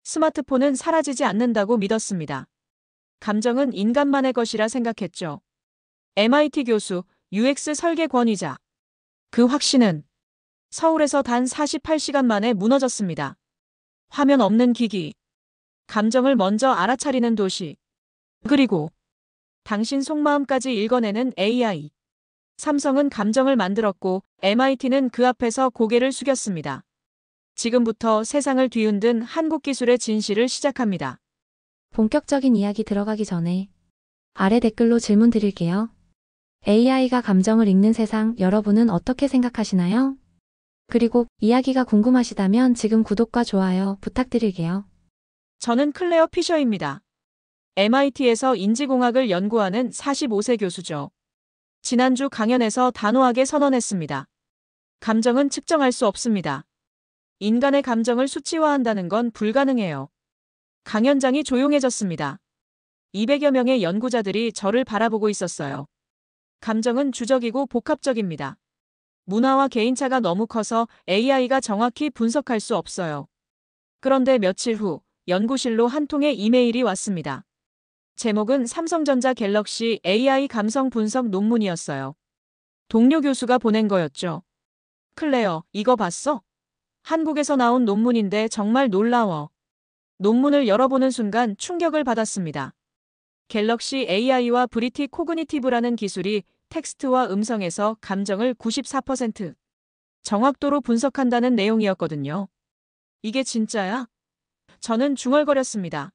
스마트폰은 사라지지 않는다고 믿었습니다. 감정은 인간만의 것이라 생각했죠. MIT 교수, UX 설계 권위자. 그 확신은 서울에서 단 48시간 만에 무너졌습니다. 화면 없는 기기. 감정을 먼저 알아차리는 도시. 그리고 당신 속마음까지 읽어내는 AI. 삼성은 감정을 만들었고 MIT는 그 앞에서 고개를 숙였습니다. 지금부터 세상을 뒤흔든 한국 기술의 진실을 시작합니다. 본격적인 이야기 들어가기 전에 아래 댓글로 질문 드릴게요. AI가 감정을 읽는 세상 여러분은 어떻게 생각하시나요? 그리고 이야기가 궁금하시다면 지금 구독과 좋아요 부탁드릴게요. 저는 클레어 피셔입니다. MIT에서 인지공학을 연구하는 45세 교수죠. 지난주 강연에서 단호하게 선언했습니다. 감정은 측정할 수 없습니다. 인간의 감정을 수치화한다는 건 불가능해요. 강연장이 조용해졌습니다. 200여 명의 연구자들이 저를 바라보고 있었어요. 감정은 주적이고 복합적입니다. 문화와 개인차가 너무 커서 AI가 정확히 분석할 수 없어요. 그런데 며칠 후 연구실로 한 통의 이메일이 왔습니다. 제목은 삼성전자 갤럭시 AI 감성 분석 논문이었어요. 동료 교수가 보낸 거였죠. 클레어, 이거 봤어? 한국에서 나온 논문인데 정말 놀라워. 논문을 열어보는 순간 충격을 받았습니다. 갤럭시 AI와 브리티 코그니티브라는 기술이 텍스트와 음성에서 감정을 94% 정확도로 분석한다는 내용이었거든요. 이게 진짜야? 저는 중얼거렸습니다.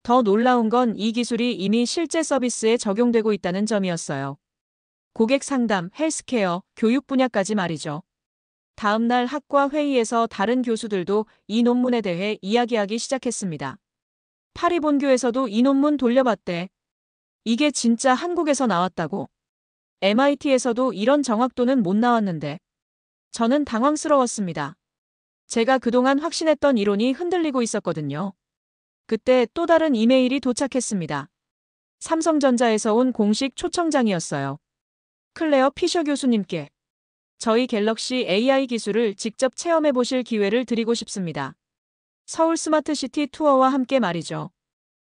더 놀라운 건 이 기술이 이미 실제 서비스에 적용되고 있다는 점이었어요. 고객 상담, 헬스케어, 교육 분야까지 말이죠. 다음 날 학과 회의에서 다른 교수들도 이 논문에 대해 이야기하기 시작했습니다. 파리본교에서도 이 논문 돌려봤대. 이게 진짜 한국에서 나왔다고. MIT에서도 이런 정확도는 못 나왔는데. 저는 당황스러웠습니다. 제가 그동안 확신했던 이론이 흔들리고 있었거든요. 그때 또 다른 이메일이 도착했습니다. 삼성전자에서 온 공식 초청장이었어요. 클레어 피셔 교수님께 저희 갤럭시 AI 기술을 직접 체험해 보실 기회를 드리고 싶습니다. 서울 스마트시티 투어와 함께 말이죠.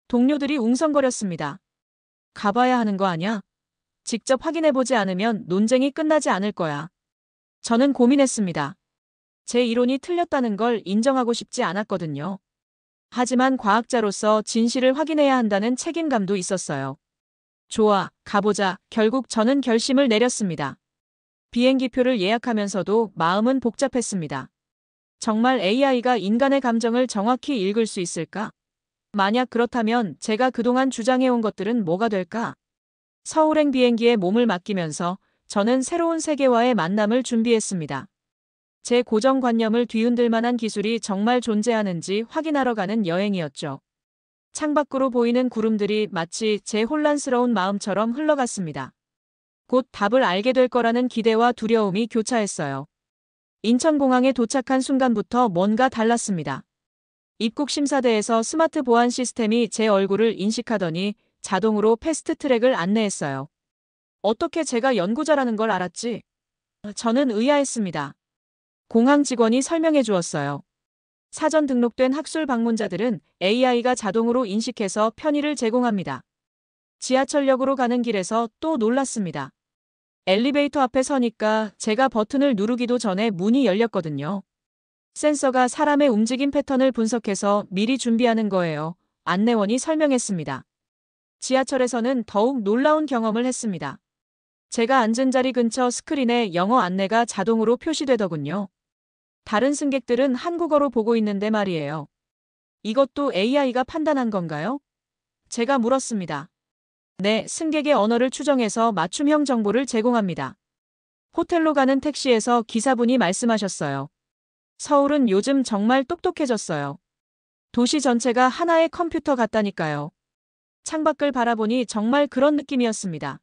동료들이 웅성거렸습니다. 가봐야 하는 거 아냐? 직접 확인해보지 않으면 논쟁이 끝나지 않을 거야. 저는 고민했습니다. 제 이론이 틀렸다는 걸 인정하고 싶지 않았거든요. 하지만 과학자로서 진실을 확인해야 한다는 책임감도 있었어요. 좋아, 가보자. 결국 저는 결심을 내렸습니다. 비행기표를 예약하면서도 마음은 복잡했습니다. 정말 AI가 인간의 감정을 정확히 읽을 수 있을까? 만약 그렇다면 제가 그동안 주장해온 것들은 뭐가 될까? 서울행 비행기에 몸을 맡기면서 저는 새로운 세계와의 만남을 준비했습니다. 제 고정관념을 뒤흔들 만한 기술이 정말 존재하는지 확인하러 가는 여행이었죠. 창밖으로 보이는 구름들이 마치 제 혼란스러운 마음처럼 흘러갔습니다. 곧 답을 알게 될 거라는 기대와 두려움이 교차했어요. 인천공항에 도착한 순간부터 뭔가 달랐습니다. 입국 심사대에서 스마트 보안 시스템이 제 얼굴을 인식하더니 자동으로 패스트 트랙을 안내했어요. 어떻게 제가 연구자라는 걸 알았지? 저는 의아했습니다. 공항 직원이 설명해 주었어요. 사전 등록된 학술 방문자들은 AI가 자동으로 인식해서 편의를 제공합니다. 지하철역으로 가는 길에서 또 놀랐습니다. 엘리베이터 앞에 서니까 제가 버튼을 누르기도 전에 문이 열렸거든요. 센서가 사람의 움직임 패턴을 분석해서 미리 준비하는 거예요. 안내원이 설명했습니다. 지하철에서는 더욱 놀라운 경험을 했습니다. 제가 앉은 자리 근처 스크린에 영어 안내가 자동으로 표시되더군요. 다른 승객들은 한국어로 보고 있는데 말이에요. 이것도 AI가 판단한 건가요? 제가 물었습니다. 네, 승객의 언어를 추정해서 맞춤형 정보를 제공합니다. 호텔로 가는 택시에서 기사분이 말씀하셨어요. 서울은 요즘 정말 똑똑해졌어요. 도시 전체가 하나의 컴퓨터 같다니까요. 창밖을 바라보니 정말 그런 느낌이었습니다.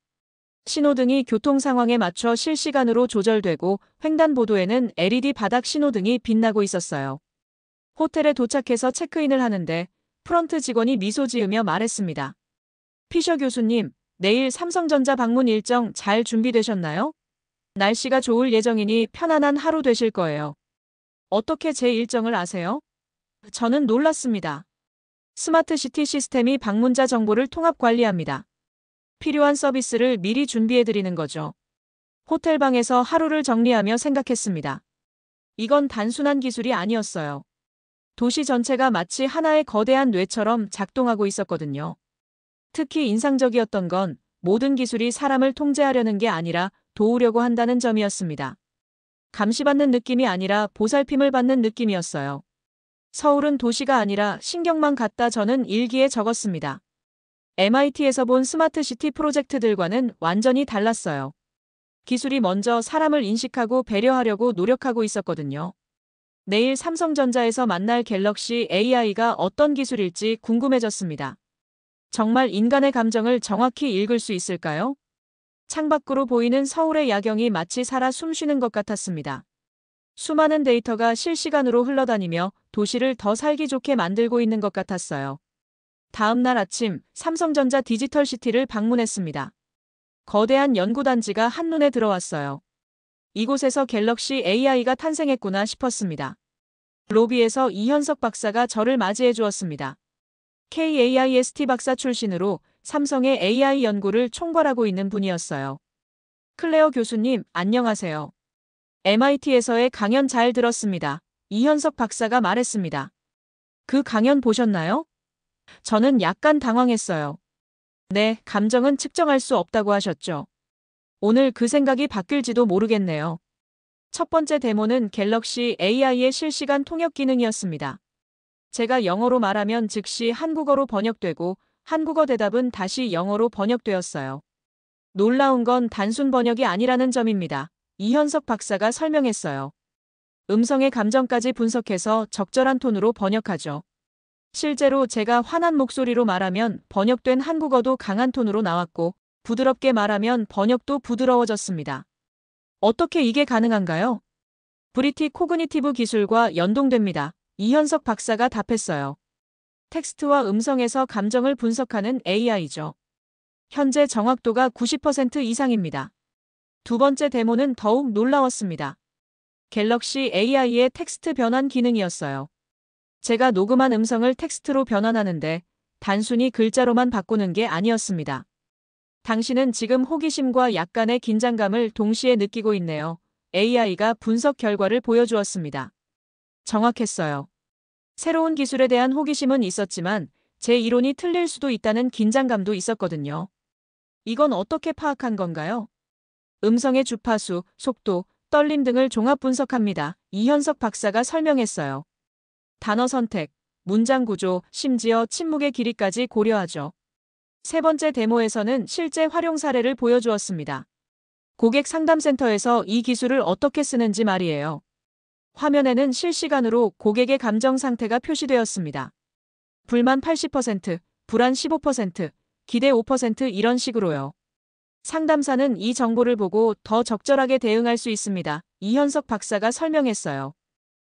신호등이 교통 상황에 맞춰 실시간으로 조절되고 횡단보도에는 LED 바닥 신호등이 빛나고 있었어요. 호텔에 도착해서 체크인을 하는데 프런트 직원이 미소 지으며 말했습니다. 피셔 교수님, 내일 삼성전자 방문 일정 잘 준비되셨나요? 날씨가 좋을 예정이니 편안한 하루 되실 거예요. 어떻게 제 일정을 아세요? 저는 놀랐습니다. 스마트시티 시스템이 방문자 정보를 통합 관리합니다. 필요한 서비스를 미리 준비해드리는 거죠. 호텔방에서 하루를 정리하며 생각했습니다. 이건 단순한 기술이 아니었어요. 도시 전체가 마치 하나의 거대한 뇌처럼 작동하고 있었거든요. 특히 인상적이었던 건 모든 기술이 사람을 통제하려는 게 아니라 도우려고 한다는 점이었습니다. 감시받는 느낌이 아니라 보살핌을 받는 느낌이었어요. 서울은 도시가 아니라 신경만 같다 저는 일기에 적었습니다. MIT에서 본 스마트시티 프로젝트들과는 완전히 달랐어요. 기술이 먼저 사람을 인식하고 배려하려고 노력하고 있었거든요. 내일 삼성전자에서 만날 갤럭시 AI가 어떤 기술일지 궁금해졌습니다. 정말 인간의 감정을 정확히 읽을 수 있을까요? 창밖으로 보이는 서울의 야경이 마치 살아 숨쉬는 것 같았습니다. 수많은 데이터가 실시간으로 흘러다니며 도시를 더 살기 좋게 만들고 있는 것 같았어요. 다음 날 아침 삼성전자 디지털시티를 방문했습니다. 거대한 연구단지가 한눈에 들어왔어요. 이곳에서 갤럭시 AI가 탄생했구나 싶었습니다. 로비에서 이현석 박사가 저를 맞이해 주었습니다. KAIST 박사 출신으로 삼성의 AI 연구를 총괄하고 있는 분이었어요. 클레어 교수님, 안녕하세요. MIT에서의 강연 잘 들었습니다. 이현석 박사가 말했습니다. 그 강연 보셨나요? 저는 약간 당황했어요. 네, 감정은 측정할 수 없다고 하셨죠. 오늘 그 생각이 바뀔지도 모르겠네요. 첫 번째 데모는 갤럭시 AI의 실시간 통역 기능이었습니다. 제가 영어로 말하면 즉시 한국어로 번역되고 한국어 대답은 다시 영어로 번역되었어요. 놀라운 건 단순 번역이 아니라는 점입니다. 이현석 박사가 설명했어요. 음성의 감정까지 분석해서 적절한 톤으로 번역하죠. 실제로 제가 화난 목소리로 말하면 번역된 한국어도 강한 톤으로 나왔고 부드럽게 말하면 번역도 부드러워졌습니다. 어떻게 이게 가능한가요? 브리티 코그니티브 기술과 연동됩니다. 이현석 박사가 답했어요. 텍스트와 음성에서 감정을 분석하는 AI죠. 현재 정확도가 90% 이상입니다. 두 번째 데모는 더욱 놀라웠습니다. 갤럭시 AI의 텍스트 변환 기능이었어요. 제가 녹음한 음성을 텍스트로 변환하는데 단순히 글자로만 바꾸는 게 아니었습니다. 당신은 지금 호기심과 약간의 긴장감을 동시에 느끼고 있네요. AI가 분석 결과를 보여주었습니다. 정확했어요. 새로운 기술에 대한 호기심은 있었지만 제 이론이 틀릴 수도 있다는 긴장감도 있었거든요. 이건 어떻게 파악한 건가요? 음성의 주파수, 속도, 떨림 등을 종합 분석합니다. 이현석 박사가 설명했어요. 단어 선택, 문장 구조, 심지어 침묵의 길이까지 고려하죠. 세 번째 데모에서는 실제 활용 사례를 보여주었습니다. 고객 상담센터에서 이 기술을 어떻게 쓰는지 말이에요. 화면에는 실시간으로 고객의 감정 상태가 표시되었습니다. 불만 80%, 불안 15%, 기대 5% 이런 식으로요. 상담사는 이 정보를 보고 더 적절하게 대응할 수 있습니다. 이현석 박사가 설명했어요.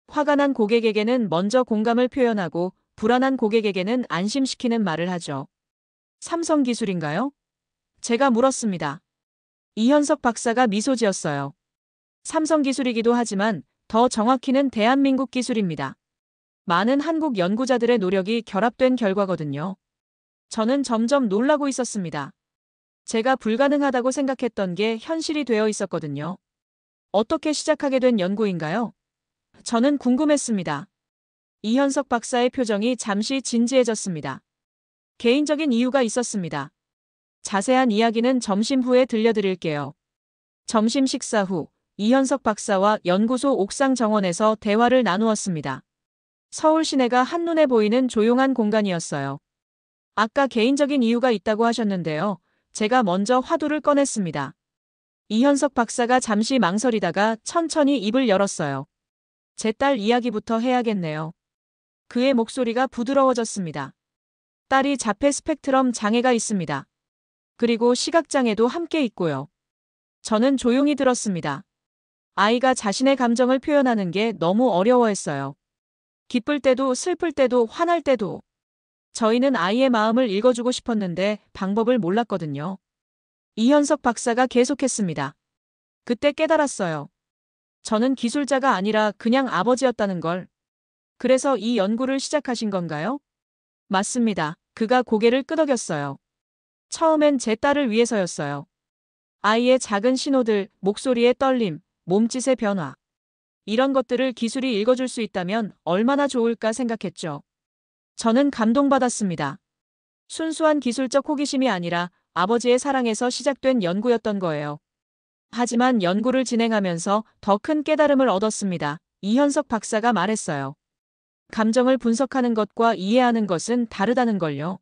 화가 난 고객에게는 먼저 공감을 표현하고 불안한 고객에게는 안심시키는 말을 하죠. 삼성 기술인가요? 제가 물었습니다. 이현석 박사가 미소 지었어요. 삼성 기술이기도 하지만 더 정확히는 대한민국 기술입니다. 많은 한국 연구자들의 노력이 결합된 결과거든요. 저는 점점 놀라고 있었습니다. 제가 불가능하다고 생각했던 게 현실이 되어 있었거든요. 어떻게 시작하게 된 연구인가요? 저는 궁금했습니다. 이현석 박사의 표정이 잠시 진지해졌습니다. 개인적인 이유가 있었습니다. 자세한 이야기는 점심 후에 들려드릴게요. 점심 식사 후 이현석 박사와 연구소 옥상 정원에서 대화를 나누었습니다. 서울 시내가 한눈에 보이는 조용한 공간이었어요. 아까 개인적인 이유가 있다고 하셨는데요. 제가 먼저 화두를 꺼냈습니다. 이현석 박사가 잠시 망설이다가 천천히 입을 열었어요. 제 딸 이야기부터 해야겠네요. 그의 목소리가 부드러워졌습니다. 딸이 자폐 스펙트럼 장애가 있습니다. 그리고 시각장애도 함께 있고요. 저는 조용히 들었습니다. 아이가 자신의 감정을 표현하는 게 너무 어려워했어요. 기쁠 때도 슬플 때도 화날 때도. 저희는 아이의 마음을 읽어주고 싶었는데 방법을 몰랐거든요. 이현석 박사가 계속했습니다. 그때 깨달았어요. 저는 기술자가 아니라 그냥 아버지였다는 걸. 그래서 이 연구를 시작하신 건가요? 맞습니다. 그가 고개를 끄덕였어요. 처음엔 제 딸을 위해서였어요. 아이의 작은 신호들, 목소리의 떨림, 몸짓의 변화. 이런 것들을 기술이 읽어줄 수 있다면 얼마나 좋을까 생각했죠. 저는 감동받았습니다. 순수한 기술적 호기심이 아니라 아버지의 사랑에서 시작된 연구였던 거예요. 하지만 연구를 진행하면서 더 큰 깨달음을 얻었습니다. 이현석 박사가 말했어요. 감정을 분석하는 것과 이해하는 것은 다르다는 걸요.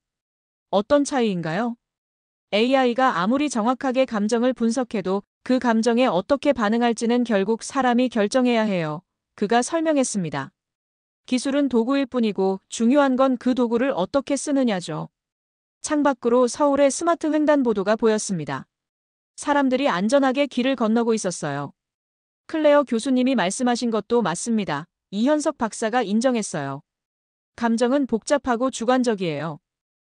어떤 차이인가요? AI가 아무리 정확하게 감정을 분석해도 그 감정에 어떻게 반응할지는 결국 사람이 결정해야 해요. 그가 설명했습니다. 기술은 도구일 뿐이고 중요한 건 그 도구를 어떻게 쓰느냐죠. 창밖으로 서울의 스마트 횡단보도가 보였습니다. 사람들이 안전하게 길을 건너고 있었어요. 클레어 교수님이 말씀하신 것도 맞습니다. 이현석 박사가 인정했어요. 감정은 복잡하고 주관적이에요.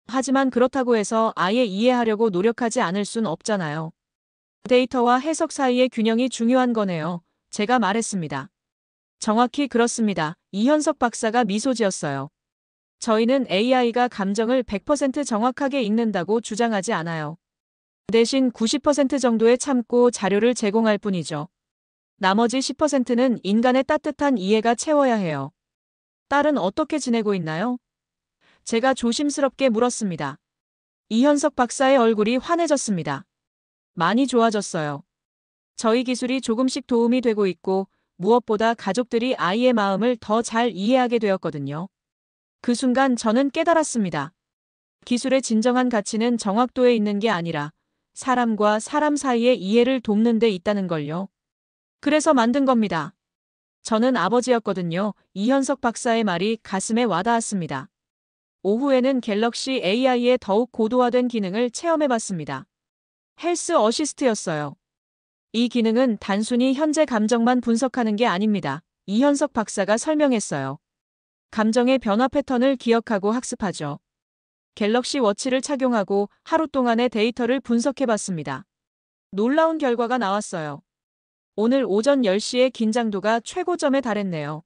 하지만 그렇다고 해서 아예 이해하려고 노력하지 않을 순 없잖아요. 데이터와 해석 사이의 균형이 중요한 거네요. 제가 말했습니다. 정확히 그렇습니다. 이현석 박사가 미소 지었어요. 저희는 AI가 감정을 100% 정확하게 읽는다고 주장하지 않아요. 대신 90% 정도의 참고 자료를 제공할 뿐이죠. 나머지 10%는 인간의 따뜻한 이해가 채워야 해요. 딸은 어떻게 지내고 있나요? 제가 조심스럽게 물었습니다. 이현석 박사의 얼굴이 환해졌습니다. 많이 좋아졌어요. 저희 기술이 조금씩 도움이 되고 있고 무엇보다 가족들이 아이의 마음을 더 잘 이해하게 되었거든요. 그 순간 저는 깨달았습니다. 기술의 진정한 가치는 정확도에 있는 게 아니라 사람과 사람 사이의 이해를 돕는 데 있다는 걸요. 그래서 만든 겁니다. 저는 아버지였거든요. 이현석 박사의 말이 가슴에 와닿았습니다. 오후에는 갤럭시 AI의 더욱 고도화된 기능을 체험해봤습니다. 헬스 어시스트였어요. 이 기능은 단순히 현재 감정만 분석하는 게 아닙니다. 이현석 박사가 설명했어요. 감정의 변화 패턴을 기억하고 학습하죠. 갤럭시 워치를 착용하고 하루 동안의 데이터를 분석해봤습니다. 놀라운 결과가 나왔어요. 오늘 오전 10시에 긴장도가 최고점에 달했네요.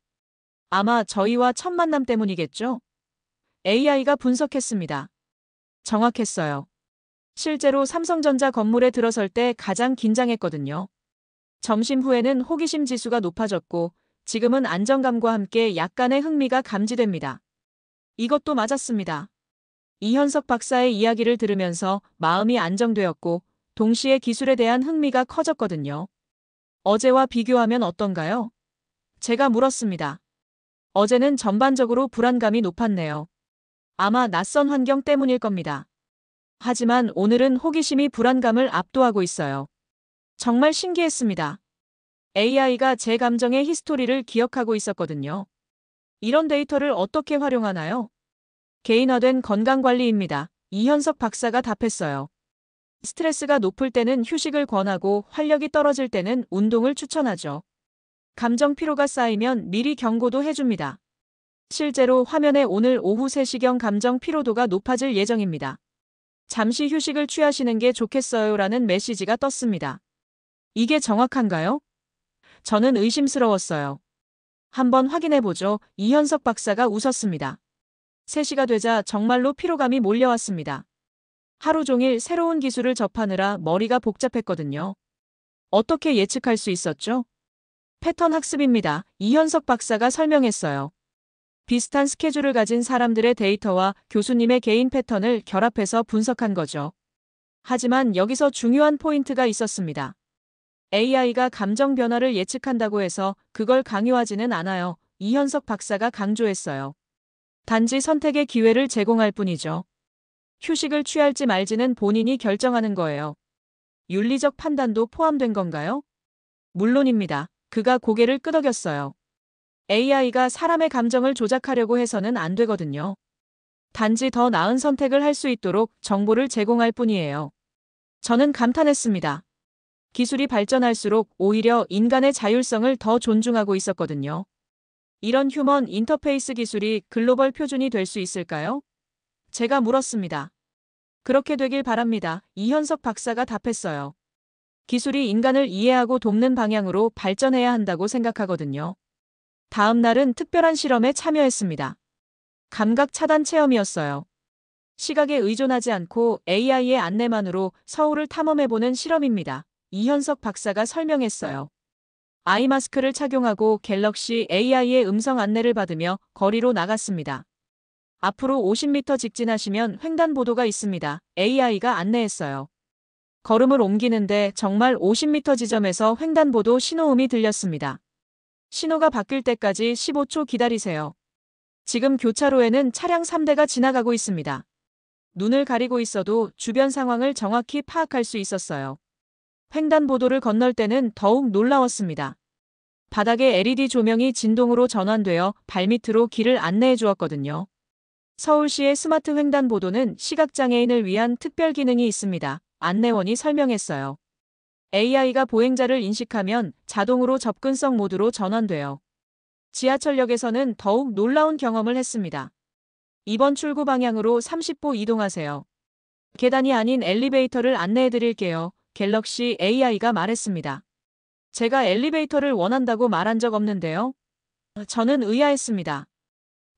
아마 저희와 첫 만남 때문이겠죠? AI가 분석했습니다. 정확했어요. 실제로 삼성전자 건물에 들어설 때 가장 긴장했거든요. 점심 후에는 호기심 지수가 높아졌고 지금은 안정감과 함께 약간의 흥미가 감지됩니다. 이것도 맞았습니다. 이현석 박사의 이야기를 들으면서 마음이 안정되었고 동시에 기술에 대한 흥미가 커졌거든요. 어제와 비교하면 어떤가요? 제가 물었습니다. 어제는 전반적으로 불안감이 높았네요. 아마 낯선 환경 때문일 겁니다. 하지만 오늘은 호기심이 불안감을 압도하고 있어요. 정말 신기했습니다. AI가 제 감정의 히스토리를 기억하고 있었거든요. 이런 데이터를 어떻게 활용하나요? 개인화된 건강관리입니다. 이현석 박사가 답했어요. 스트레스가 높을 때는 휴식을 권하고 활력이 떨어질 때는 운동을 추천하죠. 감정 피로가 쌓이면 미리 경고도 해줍니다. 실제로 화면에 오늘 오후 3시경 감정 피로도가 높아질 예정입니다. 잠시 휴식을 취하시는 게 좋겠어요라는 메시지가 떴습니다. 이게 정확한가요? 저는 의심스러웠어요. 한번 확인해보죠. 이현석 박사가 웃었습니다. 3시가 되자 정말로 피로감이 몰려왔습니다. 하루 종일 새로운 기술을 접하느라 머리가 복잡했거든요. 어떻게 예측할 수 있었죠? 패턴 학습입니다. 이현석 박사가 설명했어요. 비슷한 스케줄을 가진 사람들의 데이터와 교수님의 개인 패턴을 결합해서 분석한 거죠. 하지만 여기서 중요한 포인트가 있었습니다. AI가 감정 변화를 예측한다고 해서 그걸 강요하지는 않아요. 이현석 박사가 강조했어요. 단지 선택의 기회를 제공할 뿐이죠. 휴식을 취할지 말지는 본인이 결정하는 거예요. 윤리적 판단도 포함된 건가요? 물론입니다. 그가 고개를 끄덕였어요. AI가 사람의 감정을 조작하려고 해서는 안 되거든요. 단지 더 나은 선택을 할 수 있도록 정보를 제공할 뿐이에요. 저는 감탄했습니다. 기술이 발전할수록 오히려 인간의 자율성을 더 존중하고 있었거든요. 이런 휴먼 인터페이스 기술이 글로벌 표준이 될 수 있을까요? 제가 물었습니다. 그렇게 되길 바랍니다. 이현석 박사가 답했어요. 기술이 인간을 이해하고 돕는 방향으로 발전해야 한다고 생각하거든요. 다음 날은 특별한 실험에 참여했습니다. 감각 차단 체험이었어요. 시각에 의존하지 않고 AI의 안내만으로 서울을 탐험해보는 실험입니다. 이현석 박사가 설명했어요. 아이마스크를 착용하고 갤럭시 AI의 음성 안내를 받으며 거리로 나갔습니다. 앞으로 50m 직진하시면 횡단보도가 있습니다. AI가 안내했어요. 걸음을 옮기는데 정말 50m 지점에서 횡단보도 신호음이 들렸습니다. 신호가 바뀔 때까지 15초 기다리세요. 지금 교차로에는 차량 3대가 지나가고 있습니다. 눈을 가리고 있어도 주변 상황을 정확히 파악할 수 있었어요. 횡단보도를 건널 때는 더욱 놀라웠습니다. 바닥에 LED 조명이 진동으로 전환되어 발밑으로 길을 안내해 주었거든요. 서울시의 스마트 횡단보도는 시각장애인을 위한 특별 기능이 있습니다. 안내원이 설명했어요. AI가 보행자를 인식하면 자동으로 접근성 모드로 전환돼요. 지하철역에서는 더욱 놀라운 경험을 했습니다. 이번 출구 방향으로 30보 이동하세요. 계단이 아닌 엘리베이터를 안내해 드릴게요. 갤럭시 AI가 말했습니다. 제가 엘리베이터를 원한다고 말한 적 없는데요. 저는 의아했습니다.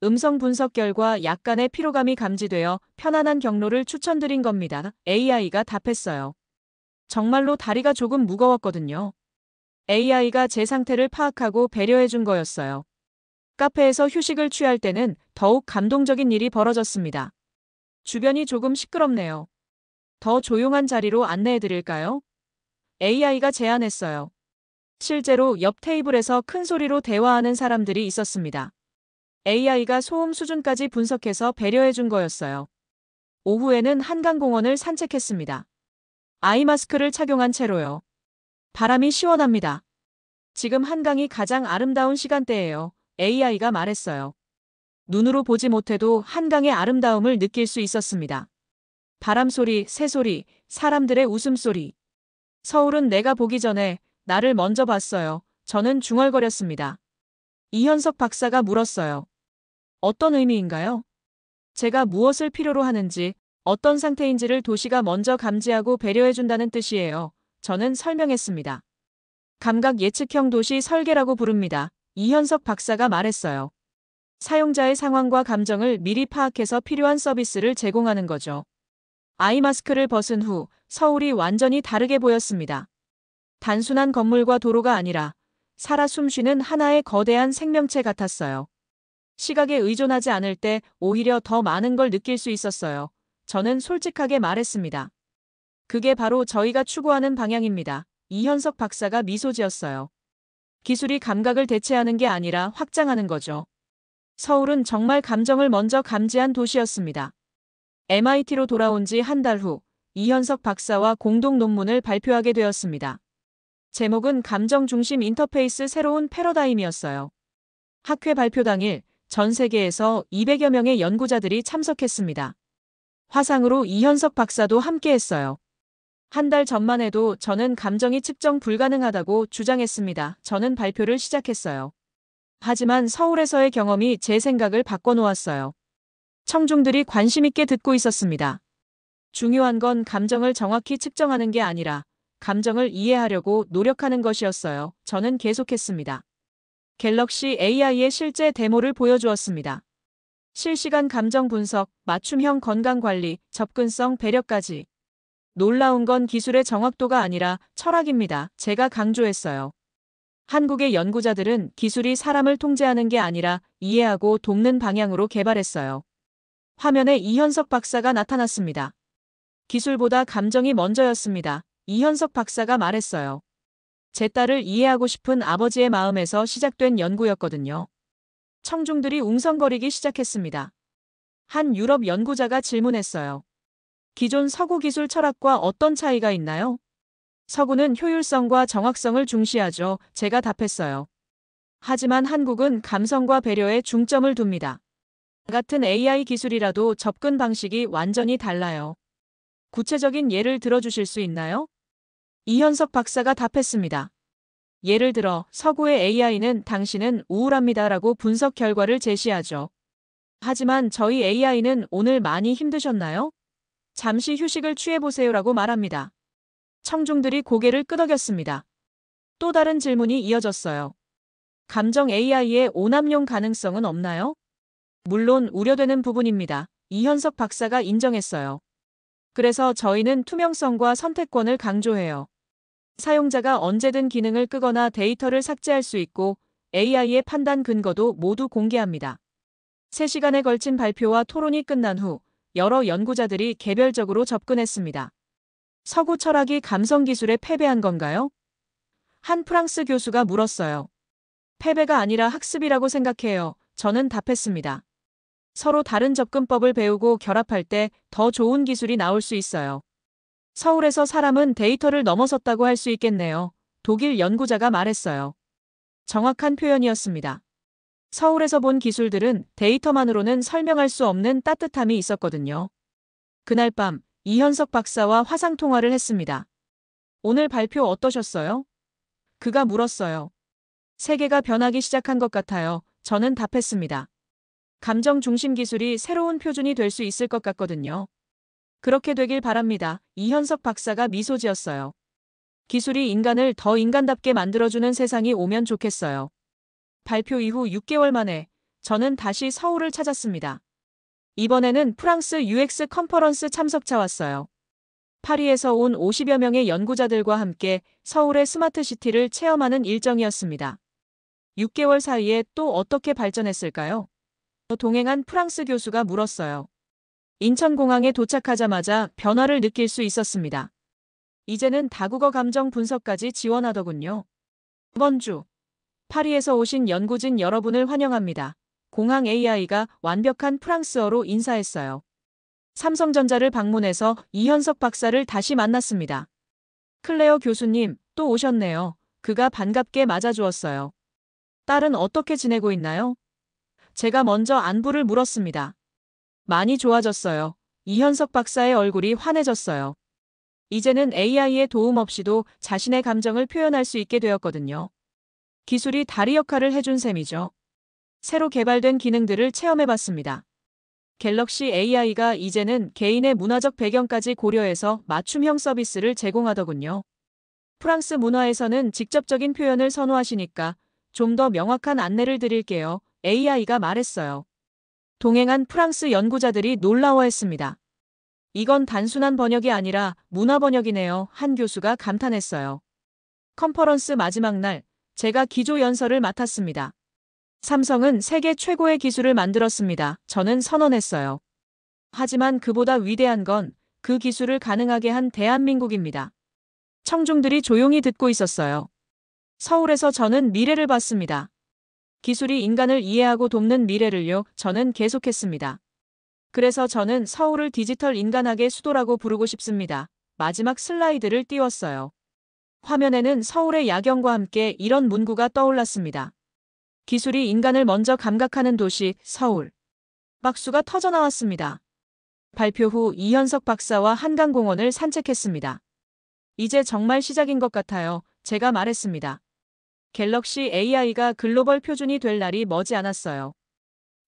음성 분석 결과 약간의 피로감이 감지되어 편안한 경로를 추천드린 겁니다. AI가 답했어요. 정말로 다리가 조금 무거웠거든요. AI가 제 상태를 파악하고 배려해 준 거였어요. 카페에서 휴식을 취할 때는 더욱 감동적인 일이 벌어졌습니다. 주변이 조금 시끄럽네요. 더 조용한 자리로 안내해 드릴까요? AI가 제안했어요. 실제로 옆 테이블에서 큰 소리로 대화하는 사람들이 있었습니다. AI가 소음 수준까지 분석해서 배려해 준 거였어요. 오후에는 한강공원을 산책했습니다. 아이마스크를 착용한 채로요. 바람이 시원합니다. 지금 한강이 가장 아름다운 시간대예요. AI가 말했어요. 눈으로 보지 못해도 한강의 아름다움을 느낄 수 있었습니다. 바람소리, 새소리, 사람들의 웃음소리. 서울은 내가 보기 전에 나를 먼저 봤어요. 저는 중얼거렸습니다. 이현석 박사가 물었어요. 어떤 의미인가요? 제가 무엇을 필요로 하는지, 어떤 상태인지를 도시가 먼저 감지하고 배려해준다는 뜻이에요. 저는 설명했습니다. 감각 예측형 도시 설계라고 부릅니다. 이현석 박사가 말했어요. 사용자의 상황과 감정을 미리 파악해서 필요한 서비스를 제공하는 거죠. 아이마스크를 벗은 후 서울이 완전히 다르게 보였습니다. 단순한 건물과 도로가 아니라 살아 숨쉬는 하나의 거대한 생명체 같았어요. 시각에 의존하지 않을 때 오히려 더 많은 걸 느낄 수 있었어요. 저는 솔직하게 말했습니다. 그게 바로 저희가 추구하는 방향입니다. 이현석 박사가 미소 지었어요. 기술이 감각을 대체하는 게 아니라 확장하는 거죠. 서울은 정말 감정을 먼저 감지한 도시였습니다. MIT로 돌아온 지 한 달 후 이현석 박사와 공동 논문을 발표하게 되었습니다. 제목은 감정 중심 인터페이스 새로운 패러다임이었어요. 학회 발표 당일 전 세계에서 200여 명의 연구자들이 참석했습니다. 화상으로 이현석 박사도 함께했어요. 한 달 전만 해도 저는 감정이 측정 불가능하다고 주장했습니다. 저는 발표를 시작했어요. 하지만 서울에서의 경험이 제 생각을 바꿔놓았어요. 청중들이 관심 있게 듣고 있었습니다. 중요한 건 감정을 정확히 측정하는 게 아니라 감정을 이해하려고 노력하는 것이었어요. 저는 계속했습니다. 갤럭시 AI의 실제 데모를 보여주었습니다. 실시간 감정 분석, 맞춤형 건강관리, 접근성 배려까지. 놀라운 건 기술의 정확도가 아니라 철학입니다. 제가 강조했어요. 한국의 연구자들은 기술이 사람을 통제하는 게 아니라 이해하고 돕는 방향으로 개발했어요. 화면에 이현석 박사가 나타났습니다. 기술보다 감정이 먼저였습니다. 이현석 박사가 말했어요. 제 딸을 이해하고 싶은 아버지의 마음에서 시작된 연구였거든요. 청중들이 웅성거리기 시작했습니다. 한 유럽 연구자가 질문했어요. 기존 서구 기술 철학과 어떤 차이가 있나요? 서구는 효율성과 정확성을 중시하죠. 제가 답했어요. 하지만 한국은 감성과 배려에 중점을 둡니다. 같은 AI 기술이라도 접근 방식이 완전히 달라요. 구체적인 예를 들어주실 수 있나요? 이현석 박사가 답했습니다. 예를 들어 서구의 AI는 당신은 우울합니다라고 분석 결과를 제시하죠. 하지만 저희 AI는 오늘 많이 힘드셨나요? 잠시 휴식을 취해보세요라고 말합니다. 청중들이 고개를 끄덕였습니다. 또 다른 질문이 이어졌어요. 감정 AI의 오남용 가능성은 없나요? 물론 우려되는 부분입니다. 이현석 박사가 인정했어요. 그래서 저희는 투명성과 선택권을 강조해요. 사용자가 언제든 기능을 끄거나 데이터를 삭제할 수 있고 AI의 판단 근거도 모두 공개합니다. 3시간에 걸친 발표와 토론이 끝난 후 여러 연구자들이 개별적으로 접근했습니다. 서구 철학이 감성 기술에 패배한 건가요? 한 프랑스 교수가 물었어요. 패배가 아니라 학습이라고 생각해요. 저는 답했습니다. 서로 다른 접근법을 배우고 결합할 때 더 좋은 기술이 나올 수 있어요. 서울에서 사람은 데이터를 넘어섰다고 할 수 있겠네요. 독일 연구자가 말했어요. 정확한 표현이었습니다. 서울에서 본 기술들은 데이터만으로는 설명할 수 없는 따뜻함이 있었거든요. 그날 밤 이현석 박사와 화상통화를 했습니다. 오늘 발표 어떠셨어요? 그가 물었어요. 세계가 변하기 시작한 것 같아요. 저는 답했습니다. 감정 중심 기술이 새로운 표준이 될 수 있을 것 같거든요. 그렇게 되길 바랍니다. 이현석 박사가 미소 지었어요. 기술이 인간을 더 인간답게 만들어주는 세상이 오면 좋겠어요. 발표 이후 6개월 만에 저는 다시 서울을 찾았습니다. 이번에는 프랑스 UX 컨퍼런스 참석차 왔어요. 파리에서 온 50여 명의 연구자들과 함께 서울의 스마트시티를 체험하는 일정이었습니다. 6개월 사이에 또 어떻게 발전했을까요? 동행한 프랑스 교수가 물었어요. 인천공항에 도착하자마자 변화를 느낄 수 있었습니다. 이제는 다국어 감정 분석까지 지원하더군요. 이번 주 파리에서 오신 연구진 여러분을 환영합니다. 공항 AI가 완벽한 프랑스어로 인사했어요. 삼성전자를 방문해서 이현석 박사를 다시 만났습니다. 클레어 교수님, 또 오셨네요. 그가 반갑게 맞아주었어요. 딸은 어떻게 지내고 있나요? 제가 먼저 안부를 물었습니다. 많이 좋아졌어요. 이현석 박사의 얼굴이 환해졌어요. 이제는 AI의 도움 없이도 자신의 감정을 표현할 수 있게 되었거든요. 기술이 다리 역할을 해준 셈이죠. 새로 개발된 기능들을 체험해봤습니다. 갤럭시 AI가 이제는 개인의 문화적 배경까지 고려해서 맞춤형 서비스를 제공하더군요. 프랑스 문화에서는 직접적인 표현을 선호하시니까 좀 더 명확한 안내를 드릴게요. AI가 말했어요. 동행한 프랑스 연구자들이 놀라워했습니다. 이건 단순한 번역이 아니라 문화 번역이네요. 한 교수가 감탄했어요. 컨퍼런스 마지막 날, 제가 기조 연설을 맡았습니다. 삼성은 세계 최고의 기술을 만들었습니다. 저는 선언했어요. 하지만 그보다 위대한 건 그 기술을 가능하게 한 대한민국입니다. 청중들이 조용히 듣고 있었어요. 서울에서 저는 미래를 봤습니다. 기술이 인간을 이해하고 돕는 미래를요. 저는 계속했습니다. 그래서 저는 서울을 디지털 인간학의 수도라고 부르고 싶습니다. 마지막 슬라이드를 띄웠어요. 화면에는 서울의 야경과 함께 이런 문구가 떠올랐습니다. 기술이 인간을 먼저 감각하는 도시, 서울. 박수가 터져나왔습니다. 발표 후 이현석 박사와 한강공원을 산책했습니다. 이제 정말 시작인 것 같아요. 제가 말했습니다. 갤럭시 AI가 글로벌 표준이 될 날이 머지 않았어요.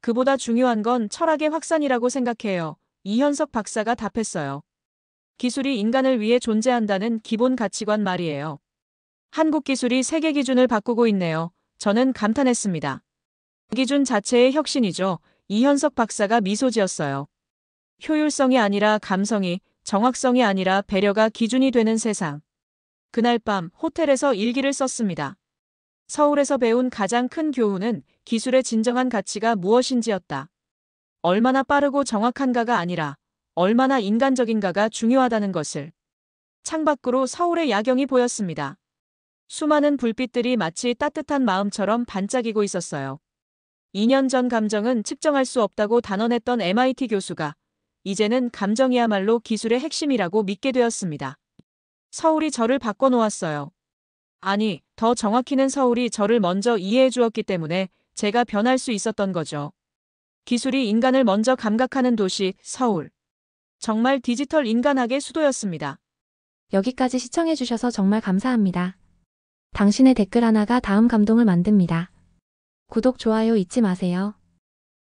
그보다 중요한 건 철학의 확산이라고 생각해요. 이현석 박사가 답했어요. 기술이 인간을 위해 존재한다는 기본 가치관 말이에요. 한국 기술이 세계 기준을 바꾸고 있네요. 저는 감탄했습니다. 기준 자체의 혁신이죠. 이현석 박사가 미소 지었어요. 효율성이 아니라 감성이, 정확성이 아니라 배려가 기준이 되는 세상. 그날 밤 호텔에서 일기를 썼습니다. 서울에서 배운 가장 큰 교훈은 기술의 진정한 가치가 무엇인지였다. 얼마나 빠르고 정확한가가 아니라 얼마나 인간적인가가 중요하다는 것을. 창밖으로 서울의 야경이 보였습니다. 수많은 불빛들이 마치 따뜻한 마음처럼 반짝이고 있었어요. 2년 전 감정은 측정할 수 없다고 단언했던 MIT 교수가 이제는 감정이야말로 기술의 핵심이라고 믿게 되었습니다. 서울이 저를 바꿔놓았어요. 아니, 더 정확히는 서울이 저를 먼저 이해해 주었기 때문에 제가 변할 수 있었던 거죠. 기술이 인간을 먼저 감각하는 도시, 서울. 정말 디지털 인간학의 수도였습니다. 여기까지 시청해주셔서 정말 감사합니다. 당신의 댓글 하나가 다음 감동을 만듭니다. 구독, 좋아요 잊지 마세요.